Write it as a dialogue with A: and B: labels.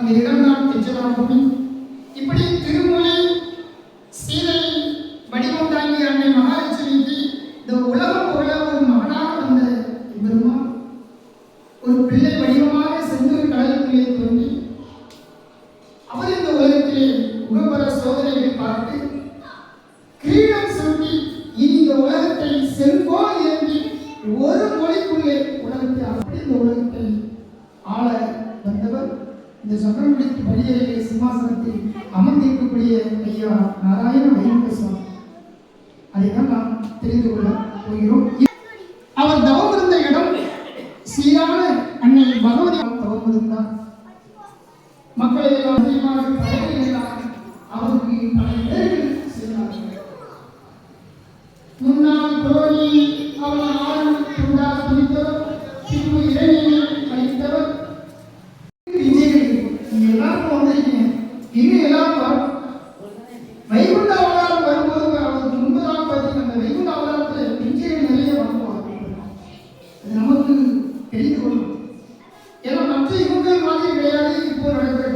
A: அந்த இடம்தான் தெச்சலாபூமி. இப்படி திருமொழி சீதை வடிவம் தாங்கிய அன்னை மகாலட்சுமிக்கு இந்த உலகம் போல ஒரு மகனாக வந்த பெருமாள் ஒரு பிள்ளை வடிவமாக செந்தூர் கடலுக்குள்ளே தோன்றி அவர் இந்த உலகத்திலே உகப்பர சோதனைகளை பார்த்து கிரீடம் சூட்டி இனி இந்த உலகத்தை செல்வோம் ஏந்தி ஒரு மொழிக்குள்ளே உலகத்தை அப்படி இந்த உலகத்தை ஆள வந்தவர் இந்த சக்கரமுடிக்கு படியேறிய சிம்மாசனத்தில் அமர்ந்திருக்கக்கூடிய ஐயா நாராயண வைகுண்ட சுவாமி. அதைதான் நாம் தெரிந்து கொள்ள போகிறோம். அவர் தவம் இருந்த இடம் சீரான அன்னை பகவதி தவம் இருந்தார். மக்களை எல்லாம் அதிகமாக படையிலாம் அவருக்கு பல பேர்கள் செய்தார்கள். முன்னாள் புரோணி அவன் ஆளும் துண்டாக துணித்தவர், பின்பு இறைநிலை வைத்தவர். எல்லாரும் வந்திருக்கீங்க, இன்னும் எல்லாரும் வைகுண்ட அவதாரம் வரும்போது அவருக்கு முன்பதாக பார்த்தீங்கன்னா அந்த வைகுண்ட அவதாரத்தில் பிஞ்சைகள் நிறைய வருவாங்க. அது நமக்கு தெரிந்து கொள்ளும். ஏன்னா மற்ற இவங்கள் மாதிரி கிடையாது இப்போ நடக்கிற